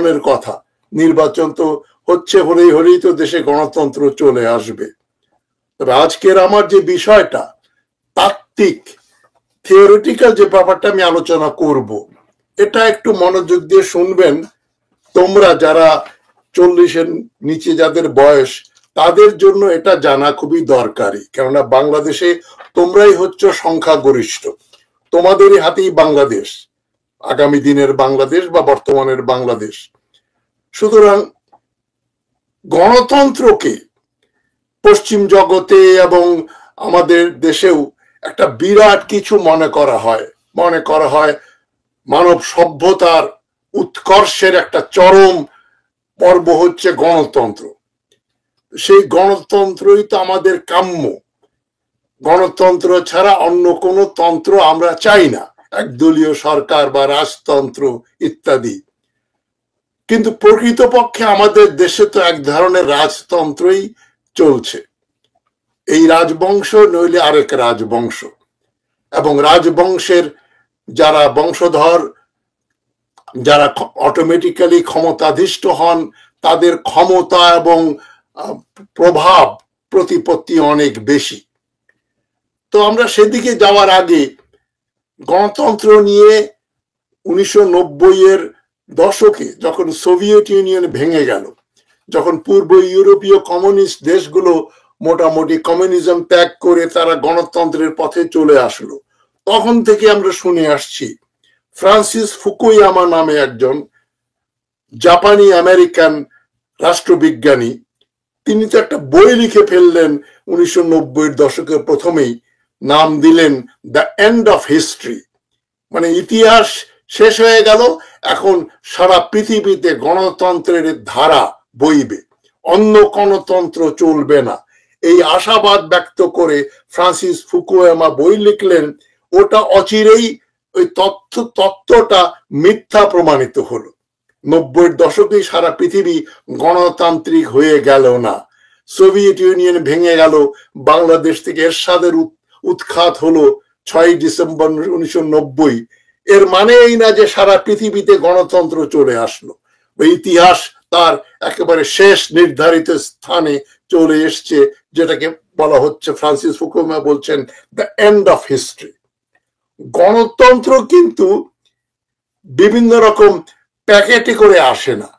নির্বাচনের কথা, নির্বাচন তো হলেই তো দেশে গণতন্ত্র চলে আসবে। তবে আজকের আমার যে বিষয়টা তাত্ত্বিক থিওরিটিক্যাল যে ব্যাপারটা আমি আলোচনা করব, এটা একটু মনোযোগ দিয়ে শুনবেন। তোমরা যারা 40-এর নিচে যাদের বয়স, তাদের জন্য এটা জানা খুবই দরকারি, কেননা বাংলাদেশে তোমরাই হচ্ছে সংখ্যাগরিষ্ঠ, তোমাদেরই হাতেই বাংলাদেশ, আগামী দিনের বাংলাদেশ বা বর্তমানের বাংলাদেশ। সুতরাং গণতন্ত্রকে পশ্চিম জগতে এবং আমাদের দেশেও একটা বিরাট কিছু মনে করা হয় মানব সভ্যতার উৎকর্ষের একটা চরম পর্ব হচ্ছে গণতন্ত্র। সেই গণতন্ত্রই তো আমাদের কাম্য। গণতন্ত্র ছাড়া অন্য কোনো তন্ত্র আমরা চাই না, একদলীয় সরকার বা রাজতন্ত্র ইত্যাদি। কিন্তু প্রকৃতপক্ষে আমাদের দেশে তো এক ধরনের রাজতন্ত্রই চলছে, এই রাজবংশ নইলে আরেক রাজবংশ, এবং রাজবংশের যারা বংশধর, যারা অটোমেটিক্যালি ক্ষমতাধিষ্ঠ হন, তাদের ক্ষমতা এবং প্রভাব প্রতিপত্তি অনেক বেশি। তো আমরা সেদিকে যাওয়ার আগে গণতন্ত্র নিয়ে 1990-এর দশকে যখন সোভিয়েত ইউনিয়ন ভেঙে গেল, যখন পূর্ব ইউরোপীয় কমিউনিস্ট দেশগুলো মোটামুটি কমিউনিজম ত্যাগ করে তারা গণতন্ত্রের পথে চলে আসলো, তখন থেকে আমরা শুনে আসছি ফ্রান্সিস ফুকুয়ামা নামে একজন জাপানি আমেরিকান রাষ্ট্রবিজ্ঞানী, তিনি তো একটা বই লিখে ফেললেন 1990-এর দশকের প্রথমেই, নাম দিলেন দ্য এন্ড অফ হিস্ট্রি, মানে ইতিহাস শেষ হয়ে গেল, এখন সারা পৃথিবীতে গণতন্ত্রের ধারা বইবে, অন্য গণতন্ত্র চলবে না। এই আশাবাদ ব্যক্ত করে ফ্রান্সিস ফুকুয়ামা বই লিখলেন। ওটা অচিরেই ওই তত্ত্বটা মিথ্যা প্রমাণিত হলো। 90-এর দশকে সারা পৃথিবী গণতান্ত্রিক হয়ে গেল না, সোভিয়েত ইউনিয়ন ভেঙে গেল, বাংলাদেশ থেকে এরশাদের উৎখাত হলো 6 ডিসেম্বর 1990। এর মানে এই না যে সারা পৃথিবীতে গণতন্ত্র চলে আসলো। ইতিহাস তার একেবারে শেষ নির্ধারিত স্থানে চলে এসছে, যেটাকে বলা হচ্ছে, ফ্রান্সিস ফুকুয়ামা বলছেন, দ্য এন্ড অফ হিস্ট্রি। গণতন্ত্র কিন্তু বিভিন্ন রকম প্যাকেটে করে আসে না।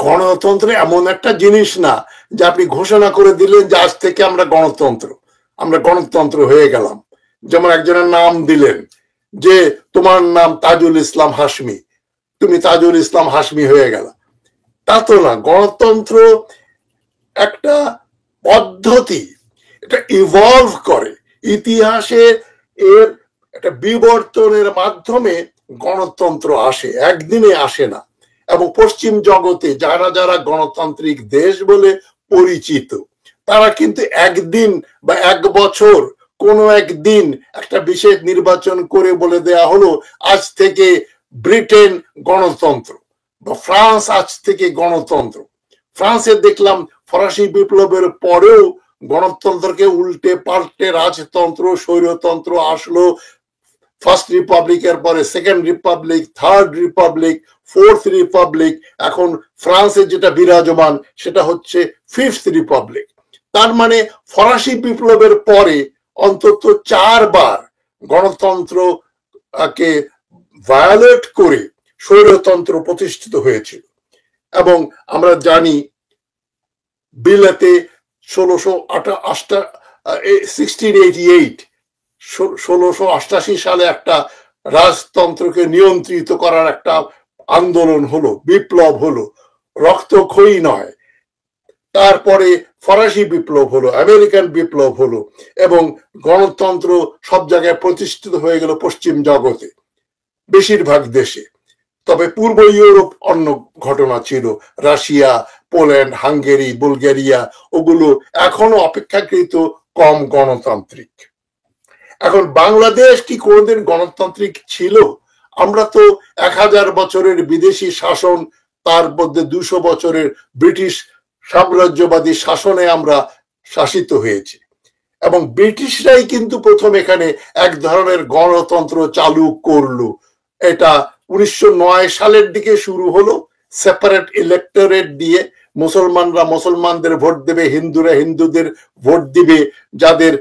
গণতন্ত্র এমন একটা জিনিস না যে আপনি ঘোষণা করে দিলেন যে আজ থেকে আমরা গণতন্ত্র হয়ে গেলাম। যেমন একজনের নাম দিলেন যে তোমার নাম তাজুল ইসলাম হাশমি, তুমি তাজুল ইসলাম হাশমি হয়ে গেল, তা তো না। গণতন্ত্র একটা পদ্ধতি, এটা ইভলভ করে, ইতিহাসে এর একটা বিবর্তনের মাধ্যমে গণতন্ত্র আসে, একদিনে আসে না। এবং পশ্চিম জগতে যারা যারা গণতান্ত্রিক দেশ বলে পরিচিত, তারা কিন্তু একদিন বা এক বছর কোনো একদিন একটা বিশেষ নির্বাচন করে বলে দেয়া হলো আজ থেকে ব্রিটেন গণতন্ত্র, বা ফ্রান্স আজ থেকে গণতন্ত্র। ফ্রান্সে দেখলাম ফরাসি বিপ্লবের পরেও গণতন্ত্রকে উল্টে পাল্টে রাজতন্ত্র, স্বৈরতন্ত্র আসলো। ফার্স্ট রিপাবলিকের পরে second Republic, third Republic, fourth Republic, এখন ফ্রান্সে যেটা বিরাজমান সেটা হচ্ছে ফিফথ রিপাবলিক। তার মানে ফরাসি বিপ্লবের পরে অন্তত 4 বার গণতন্ত্রকে ভায়োলেট করে স্বৈরতন্ত্র প্রতিষ্ঠিত হয়েছিল। এবং আমরা জানি বিলেতে 1688 সালে একটা রাজতন্ত্রকে নিয়ন্ত্রিত করার একটা আন্দোলন হলো, বিপ্লব হলো, রক্তক্ষয়ী নয়। তারপরে ফরাসি বিপ্লব হলো, আমেরিকান বিপ্লব হলো, এবং গণতন্ত্র সব জায়গায় প্রতিষ্ঠিত হয়ে গেল পশ্চিম জগতে, বেশিরভাগ দেশে। তবে পূর্ব ইউরোপ অন্য ঘটনা ছিল, রাশিয়া, পোল্যান্ড, হাঙ্গেরি, বুলগেরিয়া, ওগুলো এখনো অপেক্ষাকৃত কম গণতান্ত্রিক। এখন বাংলাদেশ কি কোনোদিন গণতান্ত্রিক ছিল? আমরা তো 1000 বছরের বিদেশি শাসন, তার মধ্যে 200 বছরের ব্রিটিশ সাম্রাজ্যবাদী শাসনে আমরা শাসিত হয়েছি, এবং ব্রিটিশরাই কিন্তু প্রথম এখানে এক ধরনের গণতন্ত্র চালু করলো। এটা 1909 সালের দিকে শুরু হলো সেপারেট ইলেক্টরেট দিয়ে, মুসলমানরা মুসলমানদের ভোট দেবে, হিন্দুরা হিন্দুদের ভোট দিবে, যাদের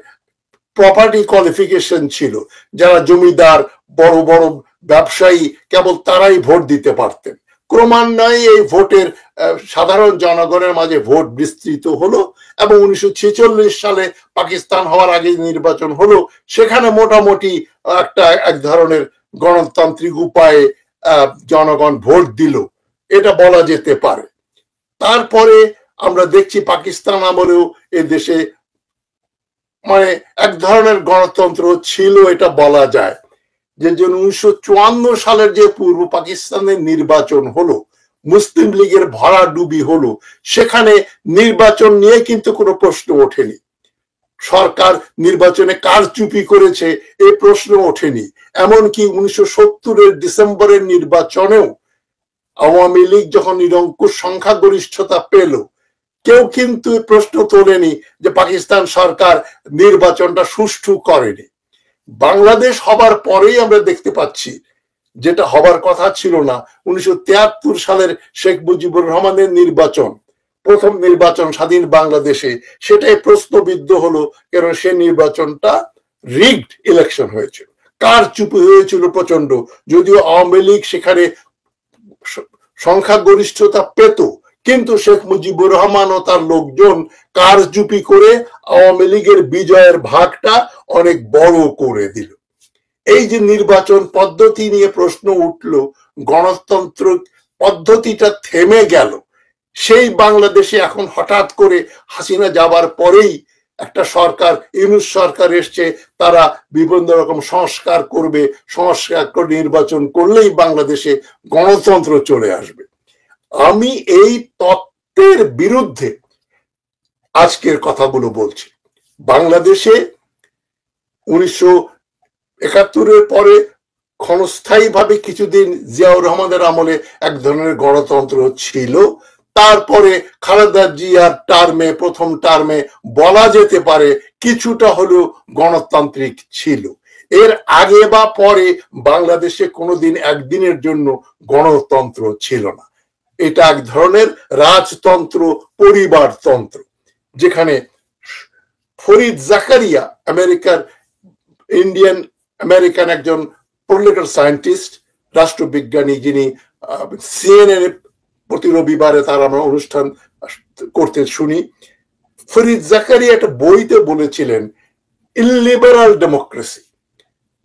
প্রপার্টি কোয়ালিফিকেশন ছিল, যারা জমিদার বড় বড় ব্যবসায়ী কেবল তারাই ভোট দিতে পারতেন। ক্রমান্বয়ে এই ভোটের সাধারণ জনগণের মাঝে ভোট বিস্তৃত হলো এবং 1946 সালে পাকিস্তান হওয়ার আগে নির্বাচন হলো, সেখানে মোটামুটি এক ধরনের গণতান্ত্রিক উপায়ে জনগণ ভোট দিল, এটা বলা যেতে পারে। তারপরে আমরা দেখছি পাকিস্তান আমলেও এ দেশে মানে এক ধরনের গণতন্ত্র ছিল, এটা বলা যায়। যে 1954 সালের যে পূর্ব পাকিস্তানের নির্বাচন হলো, মুসলিম লীগের ভরাডুবি হলো, সেখানে নির্বাচন নিয়ে কিন্তু কোনো প্রশ্ন ওঠেনি। সরকার নির্বাচনে কারচুপি করেছে এই প্রশ্ন ওঠেনি। এমনকি 1970-এর ডিসেম্বরের নির্বাচনেও আওয়ামী লীগ যখন নিরঙ্কুশ সংখ্যাগরিষ্ঠতা পেল, কেউ কিন্তু প্রশ্ন তোলেনি যে পাকিস্তান সরকার নির্বাচনটা সুষ্ঠু করেনি। বাংলাদেশ হবার পরেই আমরা দেখতে পাচ্ছি, যেটা হবার কথা ছিল না, 1973 সালের শেখ মুজিবুর রহমানের নির্বাচন, প্রথম নির্বাচন স্বাধীন বাংলাদেশে, সেটাই প্রশ্নবিদ্ধ হলো, কারণ সে নির্বাচনটা রিগড ইলেকশন হয়েছিল, কারচুপি হয়েছিল প্রচন্ড। যদিও আওয়ামী লীগ সেখানে সংখ্যাগরিষ্ঠতা পেত, কিন্তু শেখ মুজিবুর রহমান ও তার লোকজন কারচুপি করে আওয়ামী লীগের বিজয়ের ভাগটা অনেক বড় করে দিল। এই যে নির্বাচন পদ্ধতি নিয়ে প্রশ্ন উঠল, গণতন্ত্র পদ্ধতিটা থেমে গেল। সেই বাংলাদেশে এখন হঠাৎ করে হাসিনা যাবার পরেই একটা সরকার, ইউনূস সরকার এসছে, তারা বিভিন্ন রকম সংস্কার করবে, সংস্কার করে নির্বাচন করলেই বাংলাদেশে গণতন্ত্র চলে আসবে। আমি এই তত্ত্বের বিরুদ্ধে আজকের কথাগুলো বলছি। বাংলাদেশে 1971-এর পরে ক্ষণস্থায়ীভাবে কিছুদিন জিয়াউর রহমানের আমলে এক ধরনের গণতন্ত্র ছিল। তারপরে খালেদা জিয়ার টার্মে, প্রথম টার্মে বলা যেতে পারে কিছুটা হলেও গণতান্ত্রিক ছিল। এর আগে বা পরে বাংলাদেশে কোনোদিন একদিনের জন্য গণতন্ত্র ছিল না। এটা এক ধরনের রাজতন্ত্র, পরিবারতন্ত্র, যেখানে ফরিদ জাকারিয়া, ইন্ডিয়ান আমেরিকান একজন পলিটিক্যাল সায়েন্টিস্ট, রাষ্ট্রবিজ্ঞানী, যিনি সিএনএন প্রতি রবিবারে তার আমরা অনুষ্ঠান করতে শুনি, ফরিদ জাকারিয়া একটা বইতে বলেছিলেন ইলিবারাল ডেমোক্রেসি।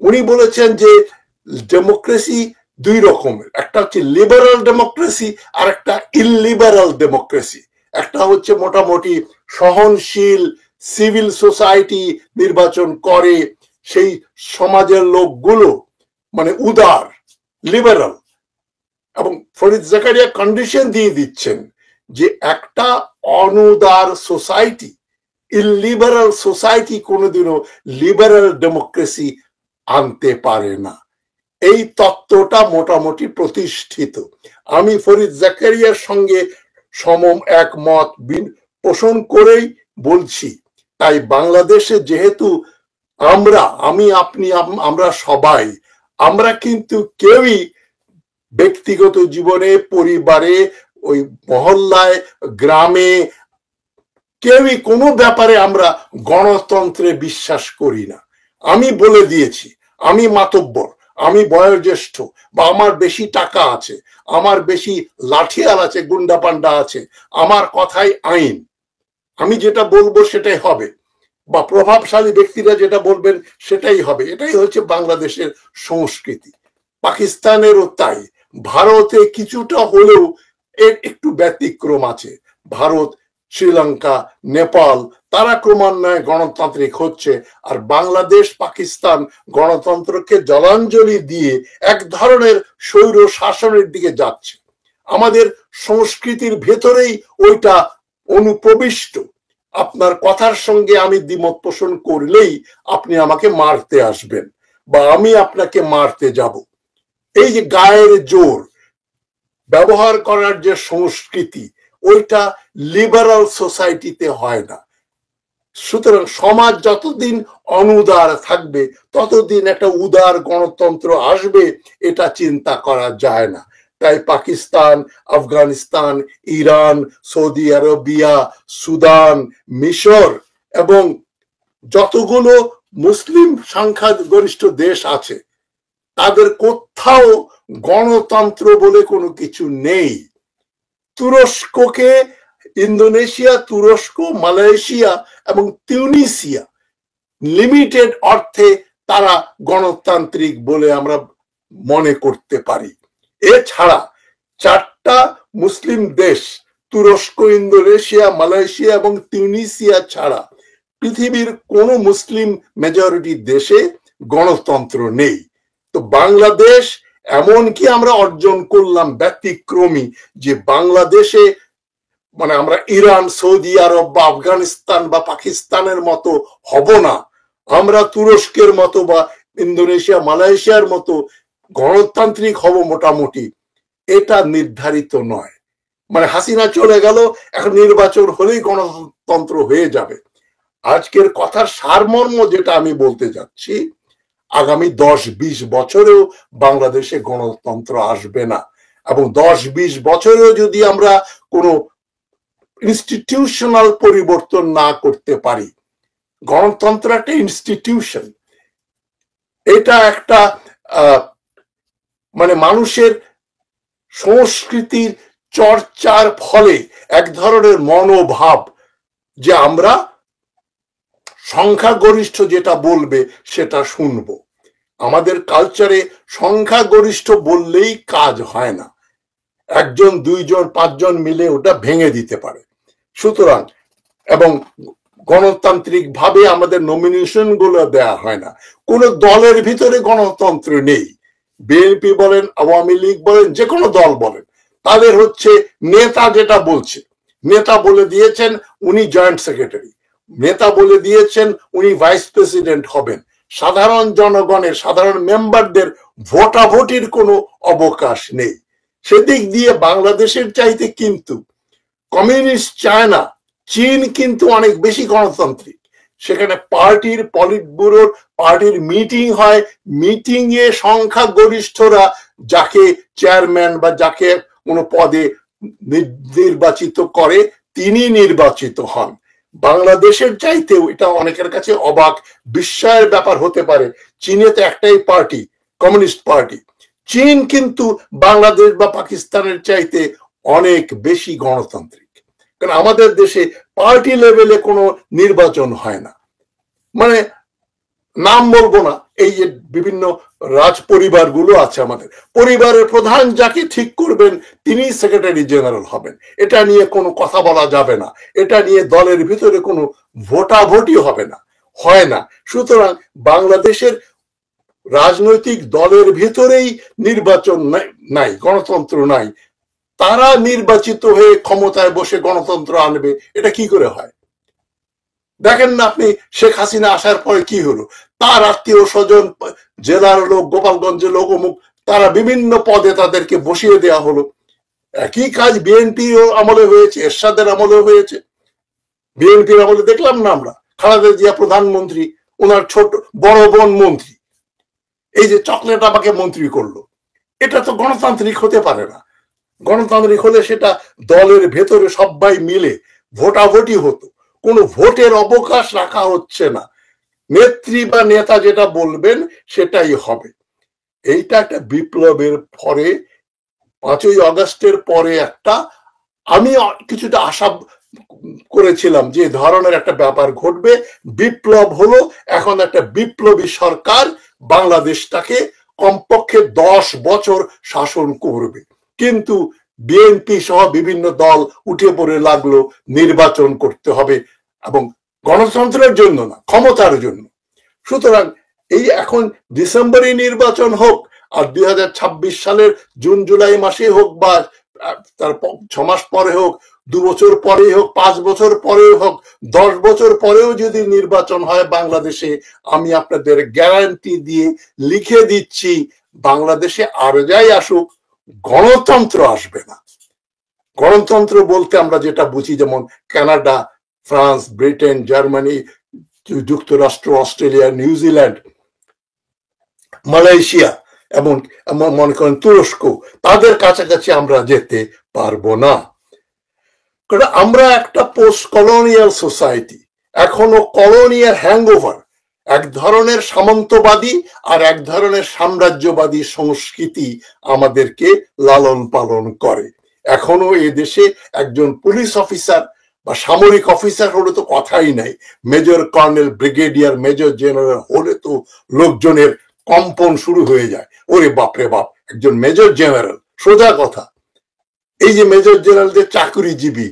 উনি বলেছেন যে ডেমোক্রেসি দুই রকমের, একটা হচ্ছে লিবারাল ডেমোক্রেসি আর একটা ইলিবারাল ডেমোক্রেসি। একটা হচ্ছে মোটামুটি সহনশীল সিভিল সোসাইটি নির্বাচন করে, সেই সমাজের লোকগুলো মানে উদার, লিবারাল। এবং ফরিদ জাকারিয়া কন্ডিশন দিয়ে দিচ্ছেন যে একটা অনুদার সোসাইটি, ইলিবারাল সোসাইটি কোনোদিনও লিবারাল ডেমোক্রেসি আনতে পারে না। এই তত্ত্বটা মোটামুটি প্রতিষ্ঠিত। আমি ফরিদ জাকারিয়ার সঙ্গে একমত পোষণ করেই বলছি। তাই বাংলাদেশে যেহেতু আমি, আপনি, আমরা সবাই, আমরা কিন্তু কেউই ব্যক্তিগত জীবনে, পরিবারে, ওই মহল্লায়, গ্রামে, কেউই কোনো ব্যাপারে আমরা গণতন্ত্রে বিশ্বাস করি না। আমি বলে দিয়েছি, আমি মাতব্বর, আমি বয়োজ্যেষ্ঠ, বা আমার বেশি টাকা আছে, আমার বেশি লাঠিয়াল আছে, গুন্ডা পান্ডা আছে, আমার কথাই আইন, আমি যেটা বলবো সেটাই হবে, বা প্রভাবশালী ব্যক্তিরা যেটা বলবেন সেটাই হবে। এটাই হচ্ছে বাংলাদেশের সংস্কৃতি। পাকিস্তানেরও তাই। ভারতে কিছুটা হলেও এর একটু ব্যতিক্রম আছে। ভারত, শ্রীলঙ্কা, নেপাল, তারা ক্রমান্বয়ে গণতান্ত্রিক হচ্ছে, আর বাংলাদেশ, পাকিস্তান গণতন্ত্রকে জলাঞ্জলি দিয়ে এক ধরনের স্বৈর শাসনের দিকে যাচ্ছে। আমাদের সংস্কৃতির ভেতরেই ওইটা অনুপ্রবিষ্ট। আপনার কথার সঙ্গে আমি দ্বিমত পোষণ করলেই আপনি আমাকে মারতে আসবেন, বা আমি আপনাকে মারতে যাব। এই যে গায়ের জোর ব্যবহার করার যে সংস্কৃতি, ওইটা লিবারাল সোসাইটিতে হয় না। সুতরাং সমাজ যতদিন অনুদার থাকবে ততদিন একটা উদার গণতন্ত্র আসবে, এটা চিন্তা করা যায় না। তাই Pakistan, Afghanistan, Iran, Saudi Arabia, Sudan, মিশর এবং যতগুলো মুসলিম সংখ্যাগরিষ্ঠ দেশ আছে তাদের কোথাও গণতন্ত্র বলে কোনো কিছু নেই। তুরস্ককে, ইন্দোনেশিয়া, তুরস্ক, মালয়েশিয়া এবং তিউনিসিয়া লিমিটেড অর্থে তারা গণতান্ত্রিক বলে আমরা মনে করতে পারি। এছাড়া 4টা মুসলিম দেশ, তুরস্ক, ইন্দোনেশিয়া, মালয়েশিয়া এবং তিউনিসিয়া ছাড়া পৃথিবীর কোন মুসলিম মেজরিটি দেশে গণতন্ত্র নেই। তো বাংলাদেশ এমনকি আমরা অর্জন করলাম ব্যতিক্রমী যে বাংলাদেশে মানে আমরা ইরান, সৌদি আরব বা আফগানিস্তান বা পাকিস্তানের মতো হব না, আমরা তুরস্কের মতো বা ইন্দোনেশিয়া, মালয়েশিয়ার মতো গণতান্ত্রিক হব মোটামুটি, এটা নির্ধারিত নয়। মানে হাসিনা চলে গেল, এখন নির্বাচন হলেই গণতন্ত্র হয়ে যাবে। আজকের কথার সারমর্ম যেটা আমি বলতে যাচ্ছি, আগামী 10-20 বছরেও বাংলাদেশে গণতন্ত্র আসবে না, এবং 10-20 বছরেও যদি আমরা কোনো ইনস্টিটিউশনাল পরিবর্তন না করতে পারি। গণতন্ত্র একটা ইনস্টিটিউশন, এটা একটা মানে মানুষের সংস্কৃতির চর্চার ফলে এক ধরনের মনোভাব যে আমরা সংখ্যাগরিষ্ঠ যেটা বলবে সেটা শুনবো। আমাদের কালচারে সংখ্যাগরিষ্ঠ বললেই কাজ হয় না, 1জন 2জন 5জন মিলে ওটা ভেঙে দিতে পারে। সুতরাং এবং গণতান্ত্রিক ভাবে আমাদের নমিনেশন গুলো দেয়া হয় না, কোন দলের ভিতরে গণতন্ত্র নেই। বিএনপি বলেন, আওয়ামী লীগ বলেন, যে কোনো দল বলেন, তাদের হচ্ছে নেতা যেটা বলছে, নেতা বলে দিয়েছেন উনি জয়েন্ট সেক্রেটারি, নেতা বলে দিয়েছেন উনি ভাইস প্রেসিডেন্ট হবেন। সাধারণ জনগণের, সাধারণ মেম্বারদের ভোটাভুটির কোনো অবকাশ নেই। সেদিক দিয়ে বাংলাদেশের চাইতে কিন্তু কমিউনিস্ট চায়না, চীন কিন্তু অনেক বেশি গণতান্ত্রিক। সেখানে পার্টির পলিট ব্যুরোর পার্টির মিটিং হয়, মিটিং এ সংখ্যাগরিষ্ঠরা যাকে চেয়ারম্যান বা যাকে কোনো পদে নির্বাচিত করে তিনি নির্বাচিত হন। বাংলাদেশের চাইতেও এটা অনেকের কাছে অবাক বিস্ময়ের ব্যাপার হতে পারে, চীনে তো একটাই পার্টি, কমিউনিস্ট পার্টি। চীন কিন্তু বাংলাদেশ বা পাকিস্তানের চাইতে অনেক বেশি গণতান্ত্রিক, কারণ আমাদের দেশে পার্টি লেভেলে কোনো নির্বাচন হয় না। মানে নাম বলবো না, এই যে বিভিন্ন রাজ পরিবার গুলো আছে, আমাদের পরিবারের প্রধান যাকে ঠিক করবেন তিনি সেক্রেটারি জেনারেল হবেন, এটা নিয়ে কোনো কথা বলা যাবে না, এটা নিয়ে দলের ভিতরে কোনো ভোটাভুটি হবে না, হয় না। সুতরাং বাংলাদেশের রাজনৈতিক দলের ভিতরেই নির্বাচন নাই, গণতন্ত্র নাই। তারা নির্বাচিত হয়ে ক্ষমতায় বসে গণতন্ত্র আনবে, এটা কি করে হয়? দেখেন না আপনি শেখ হাসিনা আসার পরে কি হলো, তার আত্মীয় স্বজন, জেলার লোক, গোপালগঞ্জের লোক, অমুক, তারা বিভিন্ন পদে তাদেরকে বসিয়ে দেওয়া হলো। একই কাজ বিএনপি আমলে হয়েছে, এরশাদের আমলে হয়েছে। বিএনপির আমলে দেখলাম না আমরা, খালেদা জিয়া প্রধানমন্ত্রী, ওনার ছোট বড় বোন মন্ত্রী, এই যে চকলেট আমাকে মন্ত্রী করলো, এটা তো গণতান্ত্রিক হতে পারে না। গণতান্ত্রিক হলে সেটা দলের ভেতরে সবাই মিলে ভোটাভুটি হতো, কোনো ভোটের অবকাশ রাখা হচ্ছে না, নেত্রী বা নেতা যেটা বলবেন সেটাই হবে। এইটা একটা বিপ্লবের পরে, 5ই আগস্টের পরে একটা আমি কিছুটা আশা করেছিলাম যে ধরনের একটা ব্যাপার ঘটবে, বিপ্লব হলো, এখন একটা বিপ্লবী সরকার বাংলাদেশটাকে কমপক্ষে 10 বছর শাসন করবে। কিন্তু বিএনপি সহ বিভিন্ন দল উঠে পড়ে লাগলো নির্বাচন করতে হবে, এবং গণতন্ত্রের জন্য না, ক্ষমতার জন্য। সুতরাং এই এখন ডিসেম্বরে নির্বাচন হোক, আর 2026 সালের জুন জুলাই মাসে হোক, বা তার 6 মাস পরে হোক, 2 বছর পরে হোক, 5 বছর পরে হোক, 10 বছর পরেও যদি নির্বাচন হয় বাংলাদেশে, আমি আপনাদের গ্যারান্টি দিয়ে লিখে দিচ্ছি, বাংলাদেশে আর যাই আসুক গণতন্ত্র আসবে না। গণতন্ত্র বলতে আমরা যেটা বুঝি, যেমন কানাডা, ফ্রান্স, ব্রিটেন, জার্মানি, যুক্তরাষ্ট্র, অস্ট্রেলিয়া, নিউজিল্যান্ড, মালয়েশিয়া এবং মনে করেন তুরস্ক, তাদের কাছাকাছি আমরা যেতে পারবো না। কারণ আমরা একটা পোস্ট কলোনিয়াল সোসাইটি, এখনো কলোনিয়াল হ্যাংওভার, এক ধরনের সামন্তবাদী আর এক ধরনের সাম্রাজ্যবাদী সংস্কৃতি আমাদেরকে লালন পালন করে। এখনো এ দেশে একজন পুলিশ অফিসার বা সামরিক অফিসার হলে তো কথাই নাই, major colonel, brigadier, major general হলে তো লোকজনের কম্পন শুরু হয়ে যায়, ওরে বাপরে বাপ, একজন মেজর জেনারেল। সোজা কথা, এই যে মেজর জেনারেল যে চাকরিজীবী,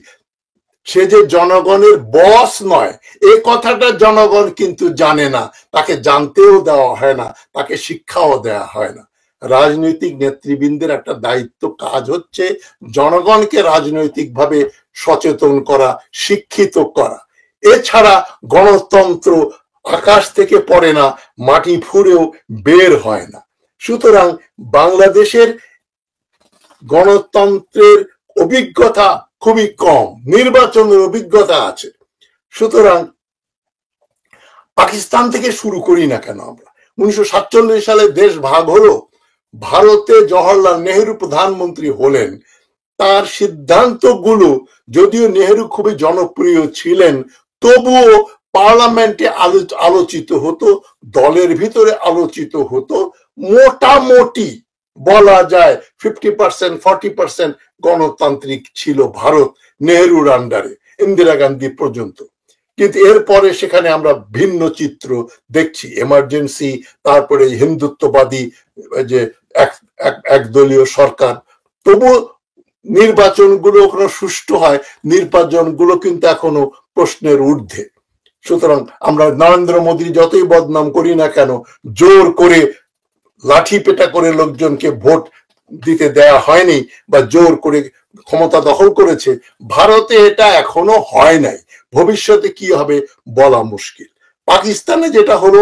সে যে জনগণের বস নয়, এই কথাটা জনগণ কিন্তু জানে না, তাকে জানতেও দেওয়া হয় না, তাকে শিক্ষাও দেওয়া হয় না। রাজনৈতিক নেতৃবৃন্দের একটা দায়িত্ব, কাজ হচ্ছে জনগণকে রাজনৈতিকভাবে সচেতন করা, শিক্ষিত করা। এছাড়া গণতন্ত্র আকাশ থেকে পড়ে না, মাটি ফুঁড়েও বের হয় না। সুতরাং বাংলাদেশের গণতন্ত্রের অভিজ্ঞতা খুবই কম, নির্বাচনের অভিজ্ঞতা আছে। সুতরাং পাকিস্তান থেকে শুরু করি না কেন আমরা? 1947 সালে দেশ ভাগ হলো, ভারতে জওহরলাল নেহেরু প্রধানমন্ত্রী হলেন। তার সিদ্ধান্তগুলো, যদিও নেহেরু খুবই জনপ্রিয় ছিলেন, তবুও পার্লামেন্টে আলোচিত হতো, দলের ভিতরে আলোচিত হতো। মোটামুটি বলা যায় 50%, 40% গণতান্ত্রিক ছিল ভারত নেহেরুর আন্ডারে, ইন্দিরা গান্ধী পর্যন্ত। কিন্তু এরপরে সেখানে আমরা ভিন্ন চিত্র দেখছি, এমার্জেন্সি, তারপরে হিন্দুত্ববাদী যে একদলীয় সরকার। তবু নির্বাচনগুলো এখনো সুষ্ঠু হয়, নির্বাচনগুলো কিন্তু এখনো প্রশ্নের ঊর্ধ্বে। সুতরাং আমরা নরেন্দ্র মোদী যতই বদনাম করি না কেন, জোর করে লাঠি পেটা করে লোকজনকে ভোট দিতে দেয়া হয়নি বা জোর করে ক্ষমতা দখল করেছে, ভারতে এটা এখনো হয় নাই। ভবিষ্যতে কি হবে বলা মুশকিল। পাকিস্তানে যেটা হলো,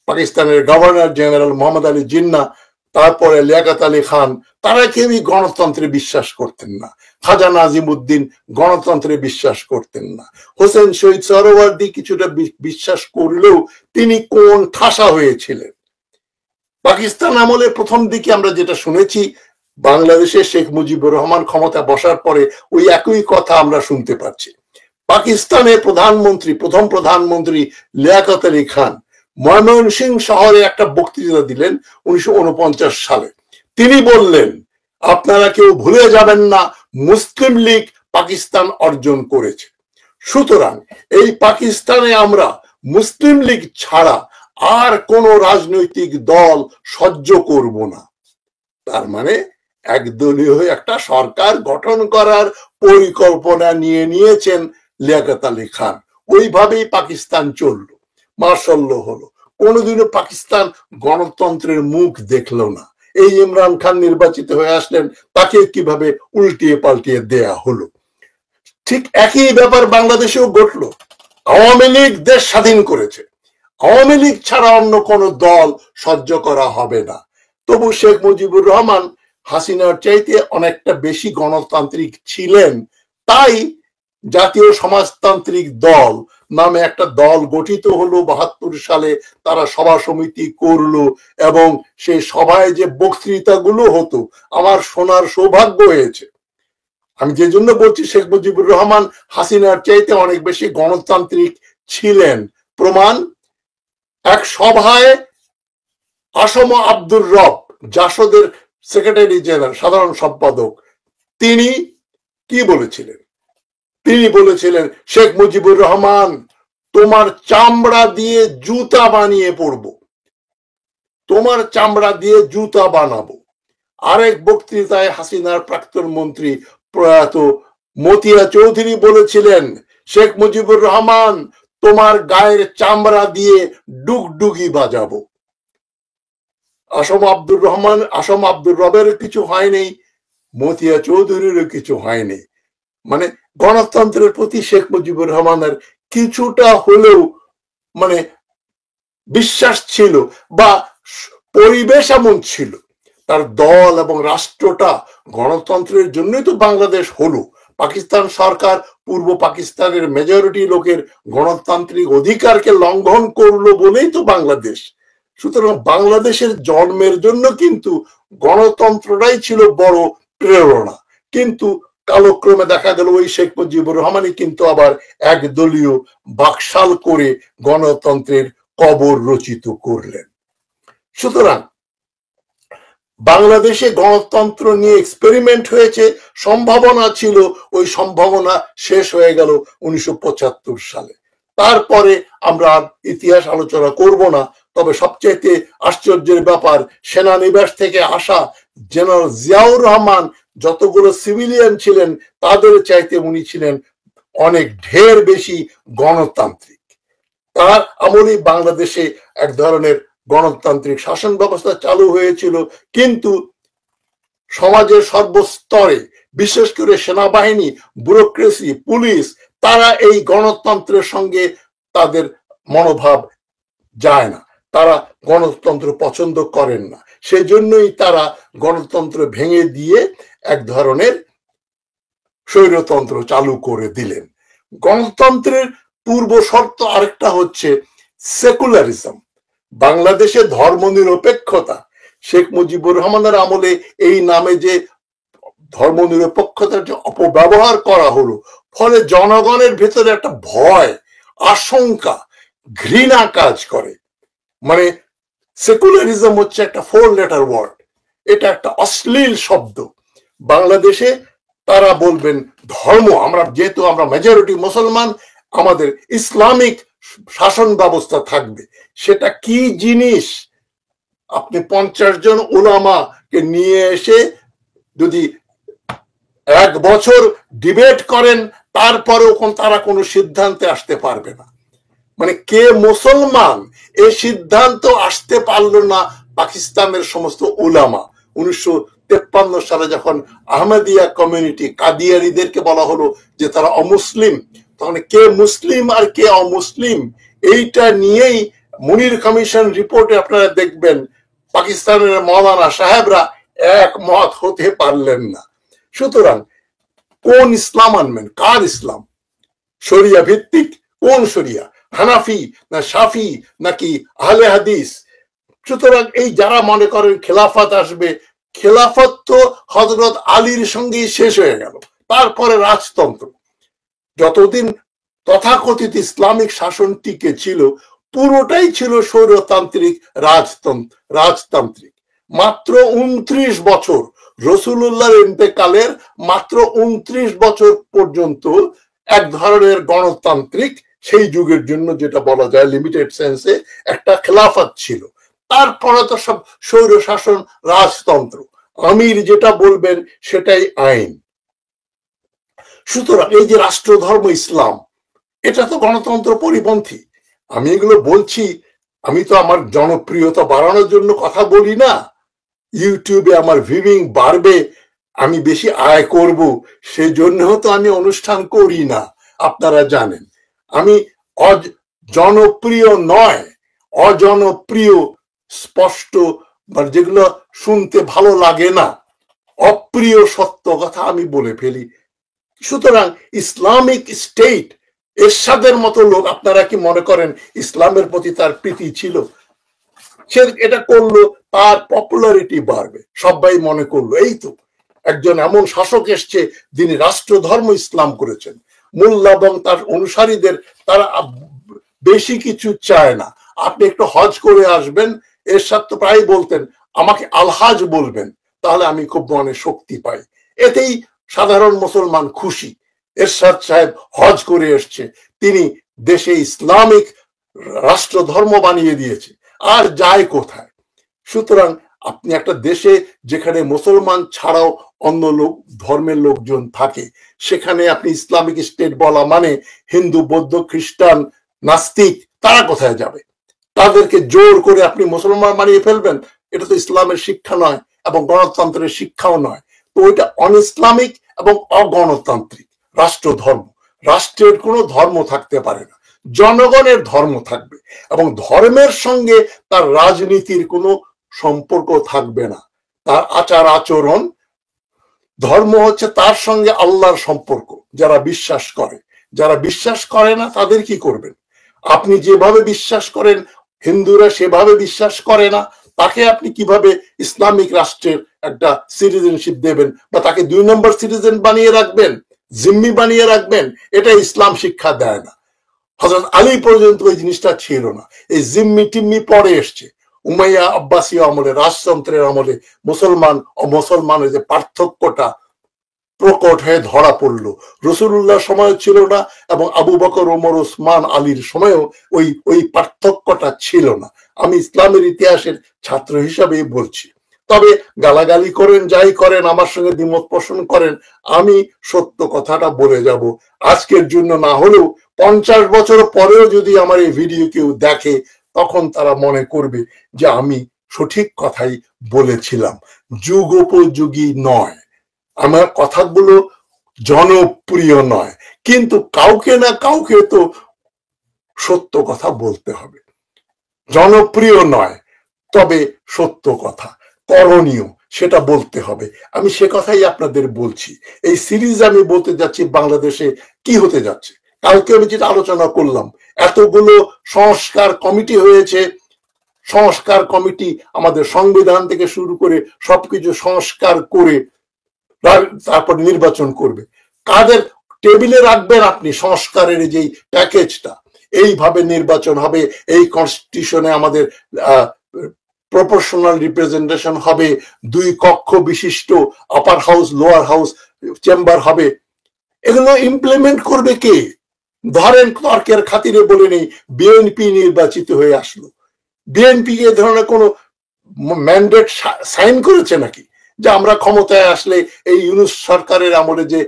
পাকিস্তানের গভর্নর জেনারেল মোহাম্মদ আলী জিন্নাহ, তারপরে লিয়াকত আলী খান, তারা কেউই গণতন্ত্রে বিশ্বাস করতেন না। খাজা নাজিমুদ্দিন গণতন্ত্রে বিশ্বাস করতেন না। হোসেন শহীদ সোহরাওয়ার্দী কিছুটা বিশ্বাস করলেও তিনি কোন ঠাসা হয়েছিলেন। পাকিস্তান আমলে প্রথম দিকে আমরা যেটা শুনেছি, বাংলাদেশে শেখ মুজিবুর রহমান ক্ষমতা বসার পরে ওই একই কথা আমরা শুনতে পাচ্ছি। পাকিস্তানের প্রধানমন্ত্রী, প্রথম প্রধানমন্ত্রী লিয়াকত আলী খান ময়মনসিংহ শহরে একটা বক্তৃতা দিলেন 1949 সালে। তিনি বললেন, আপনারা কেউ ভুলে যাবেন না, মুসলিম লীগ পাকিস্তান অর্জন করেছে। সুতরাং এই পাকিস্তানে আমরা মুসলিম লীগ ছাড়া আর কোন রাজনৈতিক দল সহ্য করব না। তার মানে একদলীয় একটা সরকার গঠন করার পরিকল্পনা নিয়েছেন লিয়াকত আলী খান। ওইভাবেই পাকিস্তান চলল, মার্শাল হলো। কোনোদিনও পাকিস্তান গণতন্ত্রের মুখ দেখলো না। এই ইমরান খান নির্বাচিত হয়ে আসলেন, তাকে কিভাবে উল্টিয়ে পাল্টিয়ে দেয়া হলো। ঠিক একই ব্যাপার বাংলাদেশেও ঘটলো। আওয়ামী লীগ দেশ স্বাধীন করেছে, আওয়ামী লীগ ছাড়া অন্য কোন দল সহ্য করা হবে না। তবু শেখ মুজিবুর রহমান হাসিনার চাইতে অনেকটা বেশি গণতান্ত্রিক ছিলেন, তাই জাতীয় সমাজতান্ত্রিক দল নামে একটা দল গঠিত হলো 72 সালে। তারা সভা সমিতি করলো এবং সেই সভায় যে বক্তৃতাগুলো হতো, আমার শোনার সৌভাগ্য হয়েছে। আমি যে জন্য বলছি শেখ মুজিবুর রহমান হাসিনার চাইতে অনেক বেশি গণতান্ত্রিক ছিলেন, প্রমাণ এক সভায় আসম আব্দুর রব, জাসদের সেক্রেটারি জেনারেল, সাধারণ সম্পাদক, তিনি কি বলেছিলেন? তিনি বলেছিলেন, শেখ মুজিবুর রহমান, তোমার চামড়া দিয়ে জুতা বানিয়ে পড়ব, তোমার চামড়া দিয়ে জুতা বানাবো। আরেক বক্তৃতায় হাসিনার প্রাক্তন মন্ত্রী প্রয়াত মতিয়া চৌধুরী বলেছিলেন, শেখ মুজিবুর রহমান, তোমার গায়ের চামড়া দিয়ে ডুগডুগি বাজাবো। আসম আব্দুর রবের কিছু হয়নি, মতিয়া চৌধুরীরও কিছু হয়নি। মানে গণতন্ত্রের প্রতি শেখ মুজিবুর রহমানের কিছুটা হলেও মানে বিশ্বাস ছিল, বা পরিবেশ এমন ছিল। তার দল এবং রাষ্ট্রটা গণতন্ত্রের জন্যই তো বাংলাদেশ হলো। পাকিস্তান সরকার পূর্ব পাকিস্তানের মেজরিটি লোকের গণতান্ত্রিক অধিকারকে লঙ্ঘন করলো বলেই তো বাংলাদেশ। সুতরাং বাংলাদেশের জন্মের জন্য কিন্তু গণতন্ত্রটাই ছিল বড় প্রেরণা। কিন্তু কালক্রমে দেখা গেল ওই শেখ মুজিবুর রহমানই কিন্তু আবার একদলীয় বাকশাল করে গণতন্ত্রের কবর রচিত করলেন। সুতরাং বাংলাদেশে গণতন্ত্র নিয়ে এক্সপেরিমেন্ট হয়েছে, সম্ভাবনা ছিল, ওই সম্ভাবনা শেষ হয়ে গেল 1975 সালে। তারপরে আমরা ইতিহাস আলোচনা করব না, তবে সবচেয়ে আশ্চর্যের ব্যাপার, সেনানিবাস থেকে আসা জেনারেল জিয়াউর রহমান যতগুলো সিভিলিয়ান ছিলেন তাদের চাইতে উনি ছিলেন অনেক ঢের বেশি গণতান্ত্রিক। তার আমলেই বাংলাদেশে এক ধরনের গণতান্ত্রিক শাসন ব্যবস্থা চালু হয়েছিল। কিন্তু সমাজের সর্বস্তরে, বিশেষ করে সেনাবাহিনী, ব্যুরোক্রেসি, পুলিশ, তারা এই গণতন্ত্রের সঙ্গে তাদের মনোভাব যায় না, তারা গণতন্ত্র পছন্দ করেন না। সেজন্যই তারা গণতন্ত্র ভেঙে দিয়ে এক ধরনের স্বৈরতন্ত্র চালু করে দিলেন। গণতন্ত্রের পূর্ব শর্ত আরেকটা হচ্ছে সেকুলারিজম, বাংলাদেশে ধর্মনিরপেক্ষতা। শেখ মুজিবুর রহমানের আমলে এই নামে যে ধর্মনিরপেক্ষতার যে অপব্যবহার করা হলো, ফলে জনগণের ভেতরে একটা ভয়, আশঙ্কা, ঘৃণা কাজ করে। মানে সেকুলারিজম হচ্ছে একটা 4 লেটার ওয়ার্ড, এটা একটা অশ্লীল শব্দ। বাংলাদেশে তারা বলবেন ধর্ম, যেহেতু আমরা মেজরিটি মুসলমান, আমাদের ইসলামিক শাসন ব্যবস্থা থাকবে। সেটা কি জিনিস? আপনি 50 জন উলামাকে নিয়ে এসে যদি 1 বছর ডিবেট করেন, তারপরেও তারা কোনো সিদ্ধান্তে আসতে পারবে না। মানে কে মুসলমান, এই সিদ্ধান্ত আসতে পারলো না পাকিস্তানের সমস্ত উলামা। 1953 সালে যখন আহমদিয়া কমিউনিটি, কাদিয়ারিদেরকে বলা হলো যে তারা অমুসলিম, তখন কে মুসলিম আর কে অমুসলিম, এইটা নিয়েই মুনির কমিশন রিপোর্টে আপনারা দেখবেন পাকিস্তানের মৌলানা সাহেবরা একমত হতে পারলেন না। সুতরাং কোন ইসলাম আনবেন? কার ইসলাম? শরিয়া ভিত্তিক? কোন শরিয়া? হানাফি না শাফি নাকি আহলে হাদিস? সুতরাং এই যারা মনে করেন খেলাফত আসবে, খেলাফত তো হযরত আলীর সঙ্গেই শেষ হয়ে গেল। তারপরে রাজতন্ত্র। যতদিন তথাকথিত ইসলামিক শাসন টিকে ছিল, পুরোটাই ছিল স্বৈরতান্ত্রিক রাজতান্ত্রিক। মাত্র 29 বছর, রাসূলুল্লাহর ইন্তেকালের মাত্র 29 বছর পর্যন্ত এক ধরনের গণতান্ত্রিক, সেই যুগের জন্য যেটা বলা যায় লিমিটেড সেন্সে, একটা খেলাফত ছিল। তারপরে তো সব স্বৈর শাসন, রাজতন্ত্র, আমির যেটা বলবেন সেটাই আইন। সুতরাং এই যে রাষ্ট্রধর্ম ইসলাম, এটা তো গণতন্ত্র পরিপন্থী। আমি এগুলো বলছি, আমি তো আমার জনপ্রিয়তা বাড়ানোর জন্য কথা বলি না। ইউটিউবে আমার ভিউইং বাড়বে, আমি বেশি আয় করব, সেজন্য তো আমি অনুষ্ঠান করি না। আপনারা জানেন আমি জনপ্রিয় নয়, অজনপ্রিয়, স্পষ্ট, যেগুলো শুনতে ভালো লাগে না, অপ্রিয় সত্য কথা আমি বলে ফেলি। সুতরাং ইসলামিক স্টেট, এরশাদের মতো লোক, আপনারা কি মনে করেন ইসলামের প্রতি তার প্রীতি ছিল? সে এটা করলো, তার পপুলারিটি বাড়বে, সবাই মনে করলো এই তো একজন এমন শাসক এসছে যিনি রাষ্ট্রধর্ম ইসলাম করেছেন। মোল্লা এবং তার অনুসারীদের তারা বেশি কিছু চায় না, আপনি একটু হজ করে আসবেন। এরশাদ তো প্রায় বলতেন আমাকে আলহাজ বলবেন, তাহলে আমি খুব মনে শক্তি পাই। এতেই সাধারণ মুসলমান খুশি, এরশাদ সাহেব হজ করে এসছে, তিনি দেশে ইসলামিক রাষ্ট্রধর্ম বানিয়ে দিয়েছে, আর যায় কোথায়? সুতরাং আপনি একটা দেশে যেখানে মুসলমান ছাড়াও অন্য ধর্মের লোকজন থাকে, সেখানে আপনি ইসলামিক স্টেট বলা মানে হিন্দু, বৌদ্ধ, খ্রিস্টান, নাস্তিক, তারা কোথায় যাবে? তাদেরকে জোর করে আপনি মুসলমান বানিয়ে ফেলবেন? এটা তো ইসলামের শিক্ষা নয় এবং গণতন্ত্রের শিক্ষাও নয়। তো ওইটা অনইসলামিক এবং অগণতান্ত্রিক রাষ্ট্রধর্ম। রাষ্ট্রের কোনো ধর্ম থাকতে পারে না, জনগণের ধর্ম থাকবে, এবং ধর্মের সঙ্গে তার রাজনীতির কোনো সম্পর্ক থাকবে না। তার আচার আচরণ, ধর্ম হচ্ছে তার সঙ্গে আল্লাহর সম্পর্ক। যারা বিশ্বাস করে, যারা বিশ্বাস করে না তাদের কি করবেন? আপনি যেভাবে বিশ্বাস করেন হিন্দুরা সেভাবে বিশ্বাস করে না, তাকে আপনি কিভাবে ইসলামিক রাষ্ট্রের একটা সিটিজেনশিপ দেবেন বা তাকে 2 নম্বর সিটিজেন বানিয়ে রাখবেন, জিম্মি বানিয়ে রাখবেন? এটা ইসলাম শিক্ষা দেয় না। হযরত আলী পর্যন্ত ওই জিনিসটা ছিল না। এই জিম্মি টিম্মি পরে এসছে। উমাইয়া আব্বাসীয় আমলে, রাজতন্ত্রের আমলে মুসলমান ও মুসলমানের যে পার্থক্যটা প্রকট হয়ে ধরা পড়লো, রসুলুল্লাহ সময় ছিল না এবং আবু বকর, ওমর, ওসমান, আলীর সময়ও ওই ওই পার্থক্যটা ছিল না। আমি ইসলামের ইতিহাসের ছাত্র হিসাবেই বলছি। তবে গালাগালি করেন, যাই করেন, আমার সঙ্গে দ্বিমত পোষণ করেন, আমি সত্য কথাটা বলে যাব। আজকের জন্য না হলেও 50 বছর পরেও যদি আমার এই ভিডিও কেউ দেখে, তখন তারা মনে করবে যে আমি সঠিক কথাই বলেছিলাম। যুগোপযোগী নয়, আমার কথাগুলো জনপ্রিয় নয়, কিন্তু কাউকে না কাউকে তো সত্য কথা বলতে হবে। জনপ্রিয় নয়, তবে সত্য কথা, করণীয়, সেটা বলতে হবে। আমি সে কথাই আপনাদের বলছি। এই সিরিজ আমি বলতে যাচ্ছি বাংলাদেশে কি হতে যাচ্ছে। কালকে আমি যেটা আলোচনা করলাম, এতগুলো সংস্কার কমিটি হয়েছে, সংস্কার কমিটি আমাদের সংবিধান থেকে শুরু করে সবকিছু সংস্কার করে তারপর নির্বাচন করবে। কাদের টেবিলে রাখবেন আপনি সংস্কারের যে প্যাকেজটা? এইভাবে নির্বাচন হবে, এই কনস্টিটিউশনে আমাদের প্রপোর্শনাল রিপ্রেজেন্টেশন হবে, 2 কক্ষ বিশিষ্ট আপার হাউস, লোয়ার হাউস চেম্বার হবে। এগুলো ইমপ্লিমেন্ট করবে কে? ধরেন তর্কের খাতিরে বলে নেই, বিএনপি নির্বাচিত হয়ে আসলো, বিএনপি এ ধরনের কোনো ম্যান্ডেট সাইন করেছে নাকি যে আমরা ক্ষমতায় আসলে এই ইউনূস সরকারের আমলে যে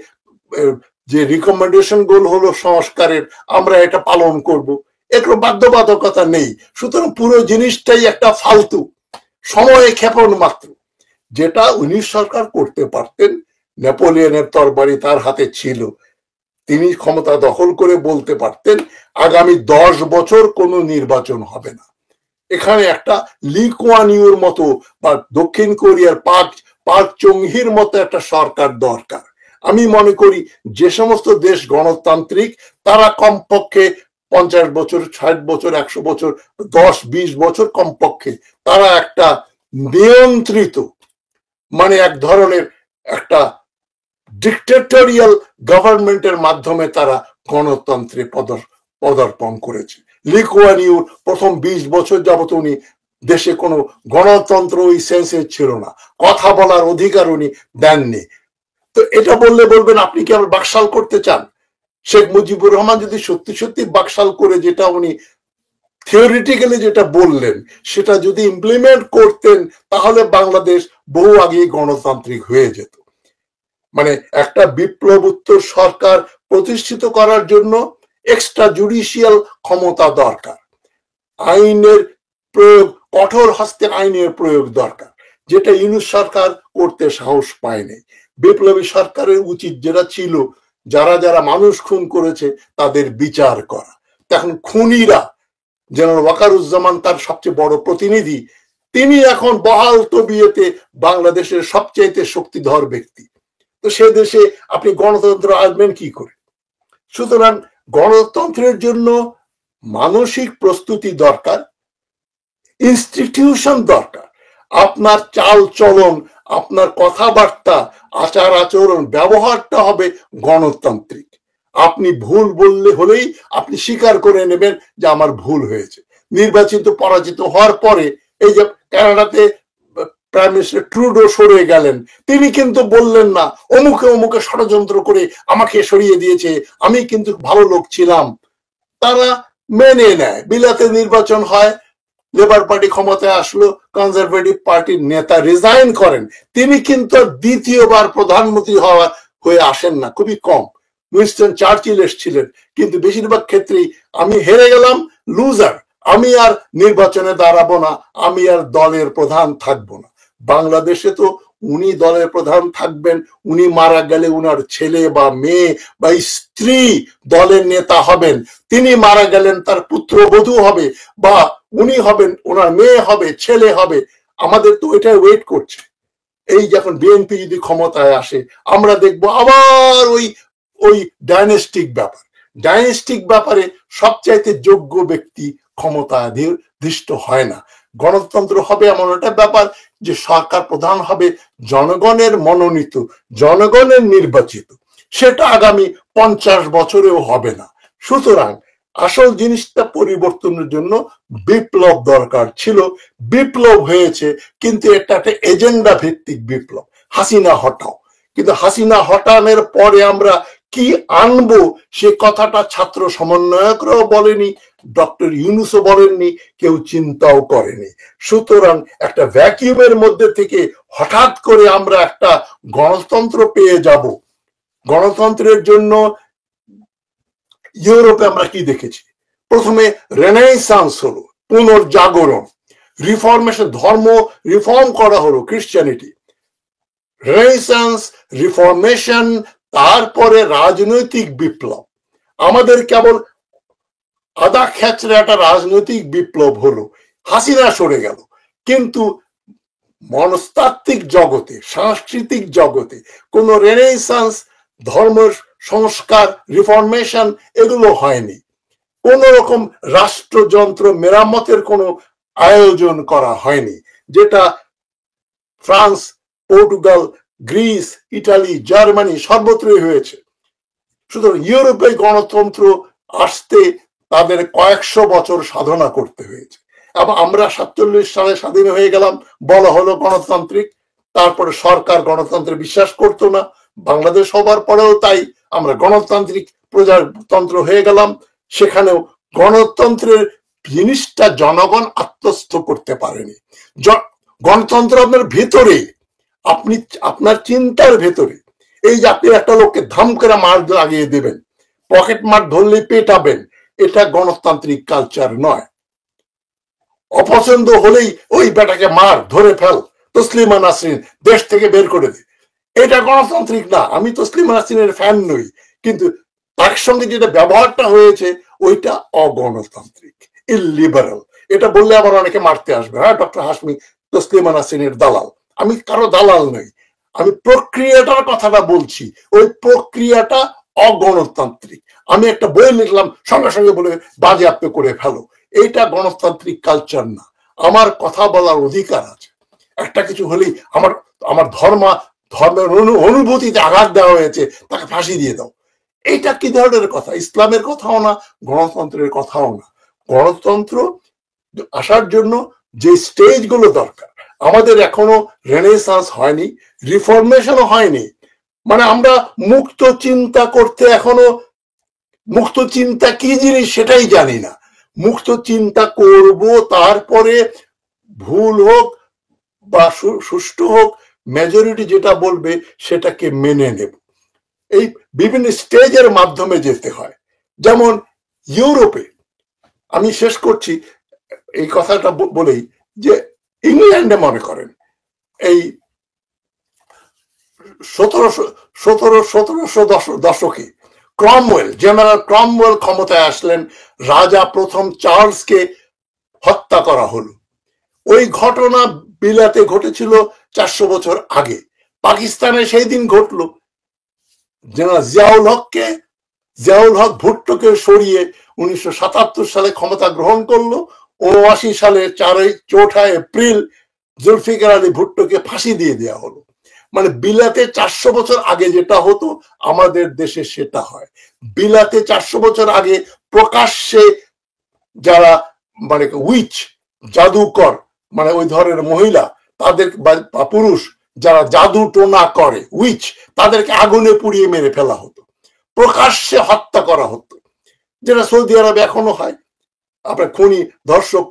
যে রিকমেন্ডেশন গুলো হলো সংস্কারের, আমরা এটা পালন করব? একটু বাধ্যবাধকতা নেই। সুতরাং পুরো জিনিসটাই একটা ফালতু সময় ক্ষেপণ মাত্র। যেটা 19 সরকার করতে পারতেন, নেপোলিয়নের তরবারি তার হাতে ছিল, তিনি ক্ষমতা দখল করে বলতে পারতেন আগামী 10 বছর কোনো নির্বাচন হবে না। এখানে একটা লি কুয়ান ইউর মতো বা দক্ষিণ কোরিয়ার পার্ক চুং-হির মতো একটা সরকার দরকার। আমি মনে করি যে সমস্ত দেশ গণতান্ত্রিক তারা কমপক্ষে 50 বছর, 60 বছর, 100 বছর, 10-20 বছর কমপক্ষে তারা একটা নিয়ন্ত্রিত, মানে এক ধরনের একটা ডিক্টেটরিয়াল গভর্নমেন্টের মাধ্যমে তারা গণতন্ত্রে পদার্পণ করেছে। লি কুয়ান ইউ প্রথম 20 বছর যাবত উনি দেশে কোনো গণতন্ত্র ওই সেন্সে ছিল না, কথা বলার অধিকার উনি দেননি। তো এটা বললে বলবেন আপনি কি আবার বাকশাল করতে চান? শেখ মুজিবুর রহমান যদি সত্যি সত্যি বাকশাল করে যেটা উনি থিওরিটিক্যালি যেটা বললেন সেটা যদি ইমপ্লিমেন্ট করতেন, তাহলে বাংলাদেশ বহু আগে গণতান্ত্রিক হয়ে যেত। মানে একটা বিপ্লবোত্তর সরকার প্রতিষ্ঠিত করার জন্য এক্সট্রা জুডিশিয়াল ক্ষমতা দরকার, আইনের প্রয়োগ, কঠোর হস্তে আইনের প্রয়োগ দরকার, যেটা ইউনূস সরকার করতে সাহস পায়নি। বিপ্লবী সরকারের উচিত যেটা ছিল, যারা যারা মানুষ খুন করেছে তাদের বিচার করা। এখন খুনিরা, জেনারেল ওয়াকারুজ্জামান তার সবচেয়ে বড় প্রতিনিধি, তিনি এখন বহাল তবিয়তে বাংলাদেশের সবচেয়ে শক্তিধর ব্যক্তি। তো সে দেশে আপনি গণতন্ত্র আনবেন কি করে? সুতরাং গণতন্ত্রের জন্য মানসিক প্রস্তুতি দরকার, ইনস্টিটিউশন দরকার। আপনার চাল চলন, আপনার কথাবার্তা, আচার আচরণ, ব্যবহারটা হবে গণতান্ত্রিক। আপনি ভুল বললে হলেই আপনি স্বীকার করে নেবেন যে আমার ভুল হয়েছে। নির্বাচিত পরাজিত হওয়ার পরে এই যে কানাডাতে প্রাইম মিনিস্টার ট্রুডো সরে গেলেন, তিনি কিন্তু বললেন না অমুকে অমুকে ষড়যন্ত্র করে আমাকে সরিয়ে দিয়েছে, আমি কিন্তু ভালো লোক ছিলাম। তারা মেনে নেয়। বিলাতে নির্বাচন হয়, লেবার পার্টি ক্ষমতায় আসলো, কনজারভেটিভ পার্টির নেতা রিজাইন করেন, তিনি কিন্তু দ্বিতীয়বার প্রধানমন্ত্রী হয়ে আসেন না, খুবই কম। উইনস্টন চার্চিল এসেছিলেন, কিন্তু বেশিরভাগ ক্ষেত্রেই আমি হেরে গেলাম, লুজার, আমি আর নির্বাচনে দাঁড়াবো না, আমি আর দলের প্রধান থাকবো না। বাংলাদেশে তো উনি দলের প্রধান থাকবেন, উনি মারা গেলে উনার ছেলে বা মেয়ে বা স্ত্রী দলের নেতা হবেন, তিনি মারা গেলেন তার পুত্রবধূ হবে বা উনি হবেন, ওনার মেয়ে হবে, ছেলে হবে। আমাদের তো এটা ওয়েট করছে। এই যখন বিএনপি যদি ক্ষমতায় আসে আমরা দেখব আবার ওই ওই ডাইনেস্টিক ব্যাপারে সবচাইতে যোগ্য ব্যক্তি ক্ষমতাধীষ্ট হয় না। গণতন্ত্র হবে এমন একটা ব্যাপার যে সরকার প্রধান হবে জনগণের মনোনীত, জনগণের নির্বাচিত। সেটা আগামী 50 বছরেও হবে না। সুতরাং আসল জিনিসটা পরিবর্তনের জন্য বিপ্লব দরকার ছিল, বিপ্লব হয়েছে, কিন্তু এটা একটা এজেন্ডা ভিত্তিক বিপ্লব। হাসিনা হটাও, কিন্তু হাসিনা হটানোর পরে আমরা কি আনবো সে কথাটা ছাত্র সমন্বয়করাও বলেনি, ডক্টর ইউনূসও বলেননি, কেউ চিন্তাও করেনি। সুতরাং একটা ভ্যাকিউমের মধ্যে থেকে হঠাৎ করে আমরা একটা গণতন্ত্র পেয়ে যাব। গণতন্ত্রের জন্য ইউরোপে আমরা কি দেখেছি? প্রথমে রেনেসান্স হলো, পুনর্জাগরণ, রিফর্মেশন, ধর্ম রিফর্ম করা হলো, ক্রিশ্চিয়ানিটি, রেনেসান্স, রিফর্মেশন, তারপরে রাজনৈতিক বিপ্লব। আমাদের কেবল আদা ক্ষেত্রে একটা রাজনৈতিক বিপ্লব হলো, হাসিনা সরে গেল, কিন্তু মনস্তাত্ত্বিক জগতে, সাংস্কৃতিক জগতে কোন রেনেসান্স, ধর্ম সংস্কার, রিফর্মেশন এগুলো হয়নি। কোন রকম রাষ্ট্রযন্ত্র মেরামতের কোনো আয়োজন করা হয়নি, যেটা France, Portugal, Greece, Italy, Germany সর্বত্রই হয়েছে। সুতরাং ইউরোপে গণতন্ত্র আসতে তাদের কয়েকশো বছর সাধনা করতে হয়েছে। এবং আমরা 47 সালে স্বাধীন হয়ে গেলাম, বলা হলো গণতান্ত্রিক, তারপরে সরকার গণতন্ত্রে বিশ্বাস করতো না, বাংলাদেশ হবার পরেও তাই, আমরা গণতান্ত্রিক প্রজাতন্ত্র হয়ে গেলাম। সেখানেও গণতন্ত্রের জিনিসটা জনগণ আত্মস্থ করতে পারেনি। গণতন্ত্র আপনার ভেতরে, আপনি আপনার চিন্তার ভেতরে। এই যে আপনি একটা লোককে ধাম করে মার লাগিয়ে দেবেন, পকেট মার ধরলে পেটাবেন, এটা গণতান্ত্রিক কালচার নয়। অপছন্দ হলেই ওই বেটাকে মার, ধরে ফেল, তসলিমা নাসরিন দেশ থেকে বের করে দে, এটা গণতান্ত্রিক না। আমি তসলিমা নাসরিনের ফ্যান নই, কিন্তু তার সঙ্গে যেটা ব্যবহারটা হয়েছে ওইটা অগণতান্ত্রিক, ইলিবারাল। এটা বললে আবার অনেকে মারতে আসবে, হ্যাঁ ডক্টর হাশমি তসলিমা নাসরিনের দালাল। আমি কারো দালাল নই, আমি প্রক্রিয়াটার কথাটা বলছি। ওই প্রক্রিয়াটা অগণতান্ত্রিক। আমি একটা বই লিখলাম, সঙ্গে সঙ্গে বলে বাজেয়াপ্ত করে ফেলো, এইটা গণতান্ত্রিক কালচার না। আমার কথা বলার অধিকার আছে। একটা কিছু হলেই আমার আমার ধর্মের অনুভূতিতে আঘাত দেওয়া হয়েছে, তাকে ফাঁসি দিয়ে দাও, এইটা কি ধরনের কথা? ইসলামের কথাও না, গণতন্ত্রের কথাও না। গণতন্ত্র আসার জন্য যে স্টেজগুলো দরকার, আমাদের এখনো রেনেসান্স হয়নি, রিফর্মেশনও হয়নি। মানে আমরা মুক্ত চিন্তা করতে এখনো, মুক্ত চিন্তা কি জিনিস সেটাই জানি না। মুক্ত চিন্তা করব, তারপরে ভুল হোক বা সুষ্ঠু হোক, মেজরিটি যেটা বলবে সেটাকে মেনে নেব। এই বিভিন্ন স্টেজের মাধ্যমে যেতে হয়। যেমন ইউরোপে, আমি শেষ করছি এই কথাটা বলেই, যে ইংল্যান্ডে মনে করেন এই 1700 দশকে ক্রমওয়েল, জেনারেল ক্রমওয়েল ক্ষমতায় আসলেন, রাজা প্রথম চার্লসকে হত্যা করা হলো। ওই ঘটনা বিলাতে ঘটেছিল 400 বছর আগে, পাকিস্তানে সেই দিন ঘটলো। জেনারেল জিয়াউল হক ভুট্টোকে সরিয়ে 1977 সালে ক্ষমতা গ্রহণ করলো। 79 সালে 4 এপ্রিল জুলফিকার আলী ভুট্টোকে ফাঁসি দিয়ে দেওয়া হলো। মানে বিলাতে 400 বছর আগে যেটা হতো আমাদের দেশে সেটা হয়। বিলাতে 400 বছর আগে প্রকাশ্যে যারা মানে উইচ, জাদুকর, মানে ওই ধরনের মহিলা, তাদের বা পুরুষ যারা জাদু টোনা করে, উইচ, তাদেরকে আগুনে পুড়িয়ে মেরে ফেলা হতো, প্রকাশ্যে হত্যা করা হতো, যেটা সৌদি আরবে এখনো হয়। আপনার খুনি ধর্ষক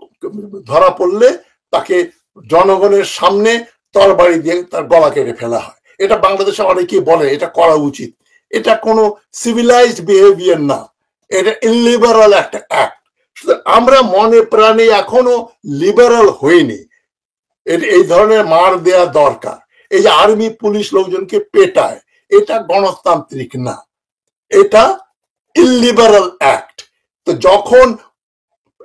ধরা পড়লে তাকে জনগণের সামনে তরবারি দিয়ে তার গলা কেটে ফেলা হয়। এটা বাংলাদেশে অনেকেই বলে এটা করা উচিত। এটা কোনো সিভিলাইজড বিহেভিয়ার না, এটা ইলিবারাল একটা অ্যাক্ট। আমরা মনে প্রাণে এখনো লিবারাল হইনি। এই ধরনের মার দেয়া দরকার। এই যে আর্মি পুলিশ লোকজনকে পেটায়, এটা গণতান্ত্রিক না, এটা ইলিবারাল অ্যাক্ট। তো যখন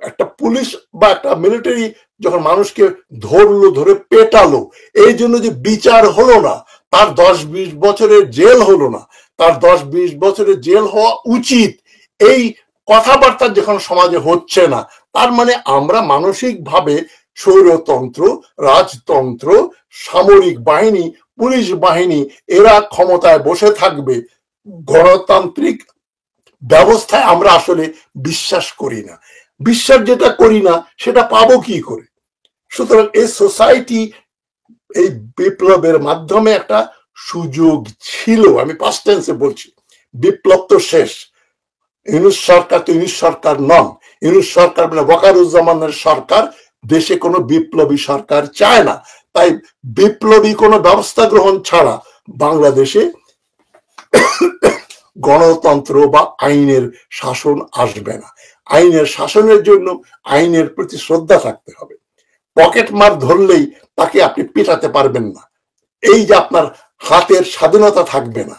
একটা পুলিশ বা একটা মিলিটারি যখন মানুষকে ধরলো, ধরে পেটালো, এই জন্য যে বিচার হলো না, তার 10-20 বছরের জেল হলো না, তার 10-20 বছরের জেল হওয়া উচিত, এই কথাবার্তা যখন সমাজে হচ্ছে না, তার মানে আমরা মানসিকভাবে স্বৈরতন্ত্র, রাজতন্ত্র, সামরিক বাহিনী, পুলিশ বাহিনী এরা ক্ষমতায় বসে থাকবে, গণতান্ত্রিক ব্যবস্থায় আমরা আসলে বিশ্বাস করি না। বিশ্বাস যেটা করি না সেটা পাবো কি করে? সুতরাং এই সোসাইটি এই বিপ্লবের মাধ্যমে একটা সুযোগ ছিল, আমি পাস্ট টেন্সে বলছি, বিপ্লব তো শেষ, ইউনূস সরকার তো ইউনূস সরকার নন, ইউনূস সরকার মানে ওয়াকারুজ্জামানের সরকার, দেশে কোনো বিপ্লবী সরকার চায় না, তাই বিপ্লবী কোনো ব্যবস্থা গ্রহণ ছাড়া বাংলাদেশে গণতন্ত্র বা আইনের শাসন আসবে না। আইনের শাসনের জন্য আইনের প্রতি শ্রদ্ধা থাকতে হবে। পকেট মার ধরলেই তাকে আপনি পেটাতে পারবেন না, এই যে আপনার হাতের স্বাধীনতা থাকবে না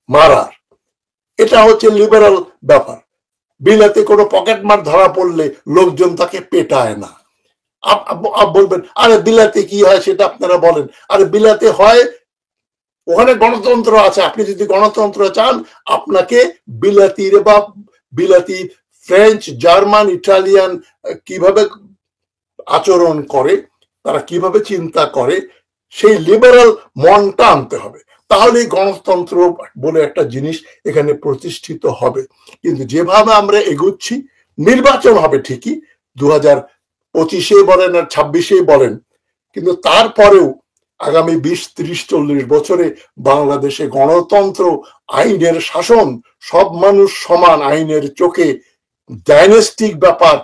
মারার, এটা হচ্ছে লিবারাল ব্যাপার। বিলাতে কোনো পকেট মার ধরা পড়লে লোকজন তাকে পেটায় না। বলবেন আরে বিলাতে কি হয় সেটা আপনারা বলেন, আরে বিলাতে হয়, ওখানে গণতন্ত্র আছে, আপনি যদি গণতন্ত্র চান আপনাকে বিলাতির বা বিলাতি ফ্রেঞ্চ, জার্মান, ইটালিয়ান কিভাবে আচরণ করে, তারা কিভাবে চিন্তা করে, সেই লিবারাল মনটা আনতে হবে, তাহলে গণতন্ত্র বলে একটা জিনিস এখানে প্রতিষ্ঠিত হবে। কিন্তু যেভাবে আমরা এগুচ্ছি, নির্বাচন হবে ঠিকই 2025 বলেন আর 26 বলেন, কিন্তু তারপরেও আগামী 20, 30, 40 বছরে বাংলাদেশে গণতন্ত্র, আইনের শাসন, সব মানুষ সমান আইনের চোখে, ডাইনেস্টিক ব্যাপার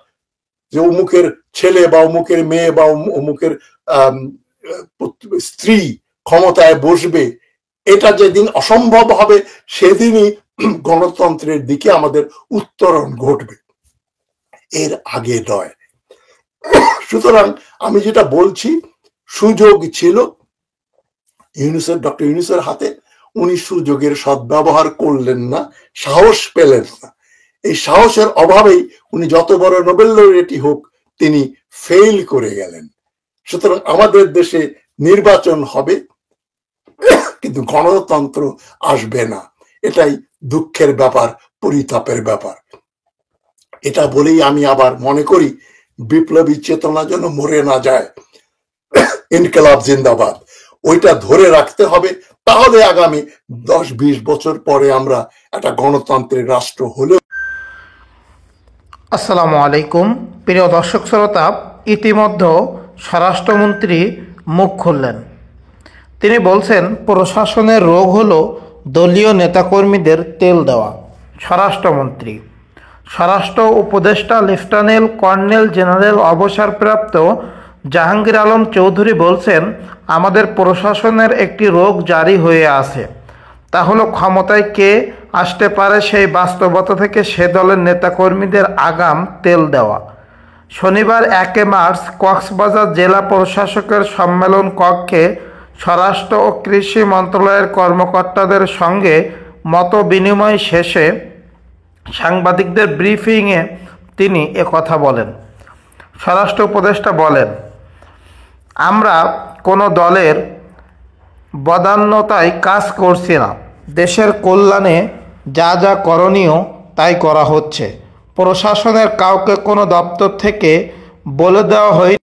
যে অমুকের ছেলে বা অমুকের মেয়ে বা অমুকের স্ত্রী ক্ষমতায় বসবে, এটা যেদিন অসম্ভব হবে সেদিনই গণতন্ত্রের দিকে আমাদের উত্তরণ ঘটবে, এর আগে নয়। সুতরাং আমি যেটা বলছি, সুযোগ ছিল ডক্টর ইউনূসের হাতে, উনি সুযোগের সদ্ব্যবহার করলেন না, সাহস পেলেন না। এই সাহসের অভাবেই উনি যত বড় নোবেল লরেটই হোক তিনি ফেল করে গেলেন। সুতরাং আমাদের দেশে নির্বাচন হবে কিন্তু গণতন্ত্র আসবে না, এটাই দুঃখের ব্যাপার, পরিতাপের ব্যাপার। এটা বলেই আমি আবার মনে করি বিপ্লবী চেতনা যেন মরে না যায়, ইনকিলাব জিন্দাবাদ, ওইটা ধরে রাখতে হবে, তাহলে আগামী 10-20 বছর পরে আমরা একটা গণতন্ত্রের রাষ্ট্র হলেও। আসসালামু আলাইকুম প্রিয় দর্শক শ্রোতা, ইতিমধ্যে স্বরাষ্ট্রমন্ত্রী মুখ খুললেন। তিনি বলছেন প্রশাসনের রোগ হলো দলীয় নেতাকর্মীদের তেল দেওয়া। স্বরাষ্ট্রমন্ত্রী, স্বরাষ্ট্র উপদেষ্টা লেফটেন্যান্ট কর্নেল জেনারেল অবসরপ্রাপ্ত জাহাঙ্গীর আলম চৌধুরী বলছেন, আমাদের প্রশাসনের একটি রোগ জারি হয়ে আছে, তা হলো ক্ষমতায় কে আসতে পারে সেই বাস্তবতা থেকে সে দলের নেতাকর্মীদের আগাম তেল দেওয়া। শনিবার 1 মার্চ কক্সবাজার জেলা প্রশাসকের সম্মেলন কক্ষে স্বরাষ্ট্র ও কৃষি মন্ত্রণালয়ের কর্মকর্তাদের সঙ্গে মত বিনিময় শেষে সাংবাদিকদের ব্রিফিংয়ে তিনি একথা বলেন। স্বরাষ্ট্র উপদেষ্টা বলেন, আমরা কোনো দলের বদান্যতায় কাজ করছি না, দেশের কল্যাণে যা যা করণীয় তাই করা হচ্ছে। প্রশাসনের কাউকে কোনো দপ্তর থেকে বলে দেওয়া হয়নি